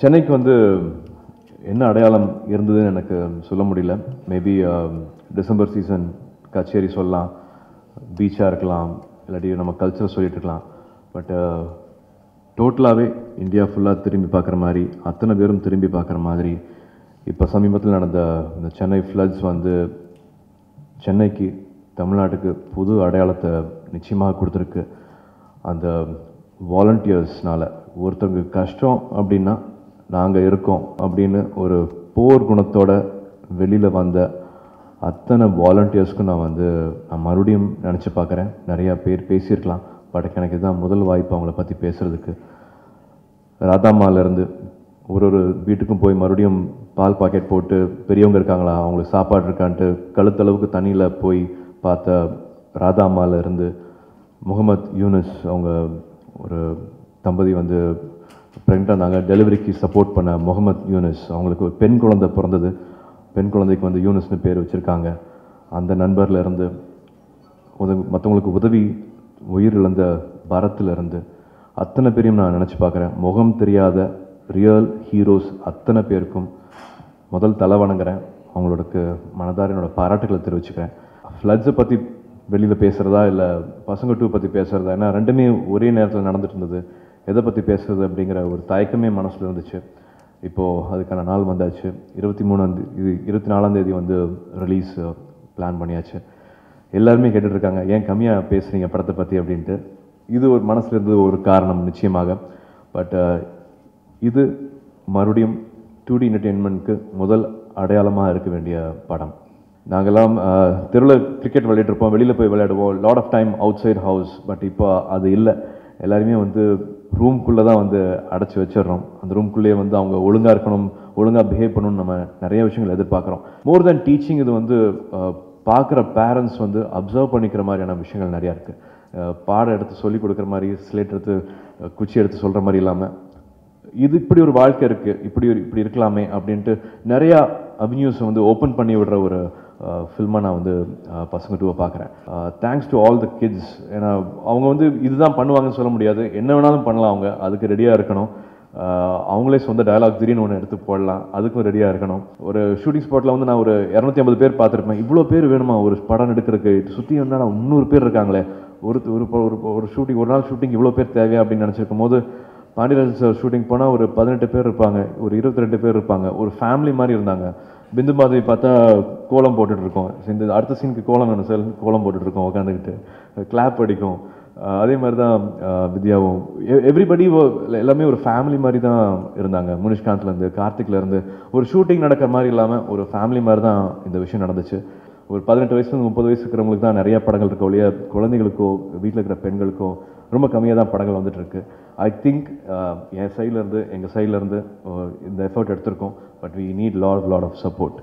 சென்னைக்கு வந்து என்ன அடையாளம் இருந்ததுன்னு எனக்கு சொல்ல முடியல. மேபி டிசம்பர் சீசன் கச்சேரி சொல்லலாம், பீச்சாக இருக்கலாம், இல்லாட்டி நம்ம கல்ச்சர் சொல்லிட்டு இருக்கலாம். பட் டோட்டலாகவே இந்தியா ஃபுல்லாக திரும்பி பார்க்குற மாதிரி, அத்தனை பேரும் திரும்பி பார்க்குற மாதிரி இப்போ சமீபத்தில் நடந்த இந்த சென்னை ஃப்ளட்ஸ் வந்து சென்னைக்கு, தமிழ்நாட்டுக்கு புது அடையாளத்தை நிச்சயமாக கொடுத்துருக்கு. அந்த வாலண்டியர்ஸ்னால ஒருத்தவங்க கஷ்டம் அப்படின்னா நாங்கள் இருக்கோம் அப்படின்னு ஒரு போர் குணத்தோட வெளியில் வந்த அத்தனை வாலண்டியர்ஸ்க்கும் நான் மறுபடியும் நினச்சி பார்க்குறேன். நிறையா பேர் பேசியிருக்கலாம், பட் எனக்கு இதுதான் முதல் வாய்ப்பு அவங்கள பற்றி பேசுகிறதுக்கு. ராதாம்மாலேருந்து ஒரு வீட்டுக்கும் போய் மறுபடியும் பால் பாக்கெட் போட்டு பெரியவங்க இருக்காங்களா, அவங்களுக்கு சாப்பாடு இருக்கான்ட்டு கழுத்தளவுக்கு தண்ணியில் போய் பார்த்த ராதாம்மாலேருந்து முகமது யூனஸ், அவங்க ஒரு தம்பதி ப்ரெக்னெண்ட்டாக இருந்தாங்க, டெலிவரிக்கு சப்போர்ட் பண்ண முகமது யூனஸ், அவங்களுக்கு ஒரு பெண் குழந்தை பிறந்தது, பெண் குழந்தைக்கு யூனஸ்னு பேர் வச்சுருக்காங்க. அந்த நண்பர்லேருந்து மற்றவங்களுக்கு உதவி உயிர் இழந்த பரத்திலிருந்து அத்தனை பேரையும் நான் நினச்சி பார்க்குறேன். முகம் தெரியாத ரியல் ஹீரோஸ் அத்தனை பேருக்கும் முதல் தலை வணங்குறேன். அவங்களோட மனதார என்னோட பாராட்டுகளை தெரிவிச்சுக்கிறேன். ஃப்ளட்ஸை பற்றி வெளியில் பேசுகிறதா இல்லை பசங்க 2 பற்றி பேசுகிறதா, ஏன்னா ரெண்டுமே ஒரே நேரத்தில் நடந்துட்டு இருந்தது. எதை பற்றி பேசுகிறது அப்படிங்கிற ஒரு தயக்கமே மனசில் இருந்துச்சு. இப்போது அதுக்கான நாள் வந்தாச்சு. 24 ரிலீஸ் பிளான் பண்ணியாச்சு. எல்லாருமே கேட்டுட்ருக்காங்க, ஏன் கம்மியாக பேசுகிறீங்க படத்தை பற்றி அப்படின்ட்டு. இது ஒரு மனசில் இருந்தது ஒரு காரணம் நிச்சயமாக. பட் இது மறுபடியும் 2D என்டர்டெயின்மெண்ட்க்கு முதல் அடையாளமாக இருக்க வேண்டிய படம். நாங்கள்லாம் தெருவில் கிரிக்கெட் விளையாடிருப்போம், வெளியில் போய் விளையாடுவோம், lot of time outside house. But இப்போ அது இல்லை. எல்லாருமே ரூம்குள்ளே தான் அடைச்சி வச்சிடுறோம். அந்த ரூம்குள்ளேயே அவங்க ஒழுங்காக இருக்கணும், ஒழுங்காக பிஹேவ் பண்ணணும்னு நம்ம நிறைய விஷயங்கள் எதிர்பார்க்குறோம். மோர் தேன் டீச்சிங், இது பார்க்குற பேரண்ட்ஸ் அப்சர்வ் பண்ணிக்கிற மாதிரியான விஷயங்கள் நிறையா இருக்குது. பாடம் எடுத்து சொல்லிக் கொடுக்குற மாதிரி, ஸ்லேட் எடுத்து குச்சி எடுத்து சொல்கிற மாதிரி இல்லாமல், இது இப்படி ஒரு வாழ்க்கை இருக்குது, இப்படி இருக்கலாமே அப்படின்ட்டு நிறையா அவென்யூஸ் ஓப்பன் பண்ணி விடுற ஒரு ஃபில்மாக நான் பசங்க 2 பார்க்குறேன். Thanks to all the kids. ஏன்னா அவங்க இதுதான் பண்ணுவாங்கன்னு சொல்ல முடியாது, என்ன வேணாலும் பண்ணலாம். அவங்க அதுக்கு ரெடியாக இருக்கணும். அவங்களே சொந்த டயலாக் திடீர்னு ஒன்று எடுத்து போடலாம், அதுக்கும் ரெடியாக இருக்கணும். ஒரு ஷூட்டிங் ஸ்பாட்டில் நான் ஒரு 250 பேர் பார்த்துருப்பேன். இவ்வளோ பேர் வேணுமா ஒரு படம் எடுக்கிறதுக்கு? சுற்றி 300 பேர் இருக்காங்களே, ஒரு ஷூட்டிங், ஒரு நாள் ஷூட்டிங் இவ்வளோ பேர் தேவையா அப்படின்னு நினச்சிருக்கும் போது, பாண்டியராஜன் சார் ஷூட்டிங் போனால் ஒரு 18 பேர் இருப்பாங்க, ஒரு 22 பேர் இருப்பாங்க, ஒரு ஃபேமிலி மாதிரி இருந்தாங்க. பிந்து மாதிரி பார்த்தா கோலம் போட்டுட்ருக்கோம். இந்த அடுத்த சீனுக்கு கோலம் வேணும் சார், கோலம் போட்டுட்ருக்கோம் உட்காந்துக்கிட்டு, கிளாப் அடிக்கும். அதே மாதிரி தான் வித்யாவும், எவ்ரிபடி எல்லாமே ஒரு ஃபேமிலி மாதிரி தான் இருந்தாங்க. முனிஷ்காந்த்லேருந்து கார்த்திக்லேருந்து ஒரு ஷூட்டிங் நடக்கிற மாதிரி இல்லாமல் ஒரு ஃபேமிலி மாதிரி தான் இந்த விஷயம் நடந்துச்சு. ஒரு 18 வயசுலேருந்து 30 வயசு இருக்கிறவங்களுக்கு தான் நிறையா படங்கள் இருக்க ஒழிய குழந்தைகளுக்கோ வீட்டில் இருக்கிற பெண்களுக்கோ ரொம்ப கம்மியாக தான் படங்கள் வந்துட்டுருக்கு. ஐ திங்க் என் சைட்லேருந்து, எங்கள் சைட்லேருந்து இந்த எஃபர்ட் எடுத்திருக்கோம். But we need lot of support.